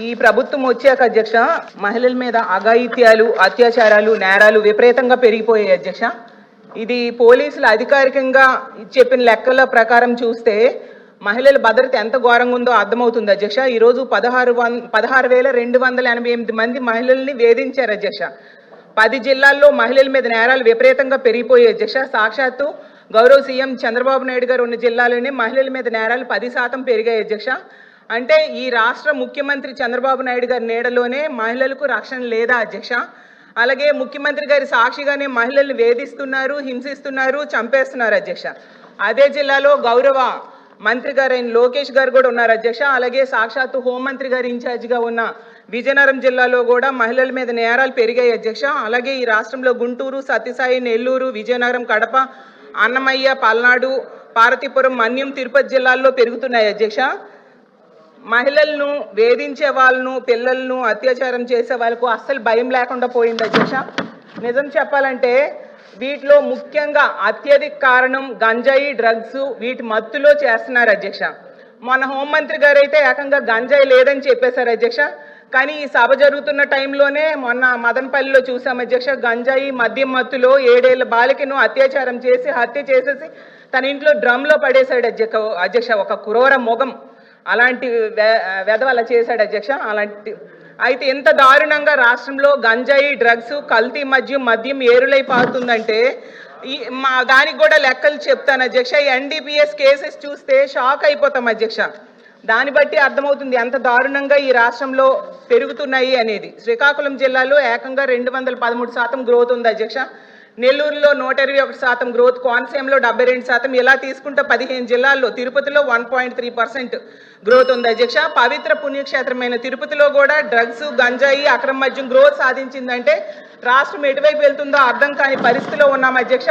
ఈ ప్రభుత్వం వచ్చాక అధ్యక్ష మహిళల మీద అఘాయిత్యాలు, అత్యాచారాలు, నేరాలు విపరీతంగా పెరిగిపోయాయి అధ్యక్ష. ఇది పోలీసులు అధికారికంగా చెప్పిన లెక్కల ప్రకారం చూస్తే మహిళల భద్రత ఎంత ఘోరంగా ఉందో అర్థమవుతుంది అధ్యక్ష. ఈరోజు 16,288 మంది మహిళల్ని వేధించారు అధ్యక్ష. 10 జిల్లాల్లో మహిళల మీద నేరాలు విపరీతంగా పెరిగిపోయాయి అధ్యక్ష. సాక్షాత్తు గౌరవ సీఎం చంద్రబాబు నాయుడు గారు ఉన్న జిల్లాలోనే మహిళల మీద నేరాలు 10% పెరిగాయి అధ్యక్ష. అంటే ఈ రాష్ట్ర ముఖ్యమంత్రి చంద్రబాబు నాయుడు గారి నీడలోనే మహిళలకు రక్షణ లేదా అధ్యక్ష? అలాగే ముఖ్యమంత్రి గారి సాక్షిగానే మహిళల్ని వేధిస్తున్నారు, హింసిస్తున్నారు, చంపేస్తున్నారు అధ్యక్ష. అదే జిల్లాలో గౌరవ మంత్రి గారైన లోకేష్ గారు కూడా ఉన్నారు అధ్యక్ష. అలాగే సాక్షాత్తు హోంమంత్రి గారు ఇన్ఛార్జిగా ఉన్న విజయనగరం జిల్లాలో కూడా మహిళల మీద నేరాలు పెరిగాయి అధ్యక్ష. అలాగే ఈ రాష్ట్రంలో గుంటూరు, సత్యసాయి, నెల్లూరు, విజయనగరం, కడప, అన్నమయ్య, పల్నాడు, పార్వతీపురం, మన్యం, తిరుపతి జిల్లాల్లో పెరుగుతున్నాయి అధ్యక్ష. మహిళలను వేధించే వాళ్ళను, పిల్లలను అత్యాచారం చేసే వాళ్ళకు అస్సలు భయం లేకుండా పోయింది అధ్యక్ష. నిజం చెప్పాలంటే వీటిలో ముఖ్యంగా అత్యధిక కారణం గంజాయి, డ్రగ్స్, వీటి మత్తులో చేస్తున్నారు అధ్యక్ష. మన హోంమంత్రి గారు అయితే ఏకంగా గంజాయి లేదని చెప్పేశారు అధ్యక్ష. కానీ ఈ సభ జరుగుతున్న టైంలోనే మొన్న మదనపల్లిలో చూసాం అధ్యక్ష. గంజాయి, మద్యం మత్తులో 7 ఏళ్ల బాలికను అత్యాచారం చేసి హత్య చేసేసి తన ఇంట్లో డ్రమ్లో పడేశాడు అధ్యక్ష. ఒక క్రూర మొగం అలాంటి వెధవల చేశాడు అధ్యక్ష. అయితే ఎంత దారుణంగా రాష్ట్రంలో గంజాయి, డ్రగ్స్, కల్తీ మద్యం ఏరులై పారుతుందంటే దానికి కూడా లెక్కలు చెప్తాను అధ్యక్ష. ఈ NDPS కేసెస్ చూస్తే షాక్ అయిపోతాం అధ్యక్ష. దాన్ని బట్టి అర్థమవుతుంది ఎంత దారుణంగా ఈ రాష్ట్రంలో పెరుగుతున్నాయి అనేది. శ్రీకాకుళం జిల్లాలో ఏకంగా 213% గ్రోత్ ఉంది అధ్యక్ష. నెల్లూరులో 121% గ్రోత్, కోనసీమలో 72%. ఇలా తీసుకుంటే 15 జిల్లాల్లో, తిరుపతిలో 1.3% గ్రోత్ ఉంది అధ్యక్ష. పవిత్ర పుణ్యక్షేత్రమైన తిరుపతిలో కూడా డ్రగ్స్, గంజాయి, అక్రమ మద్యం గ్రోత్ సాధించిందంటే రాష్ట్రం ఎటువైపు వెళ్తుందో అర్థం కాని పరిస్థితిలో ఉన్నాం అధ్యక్ష.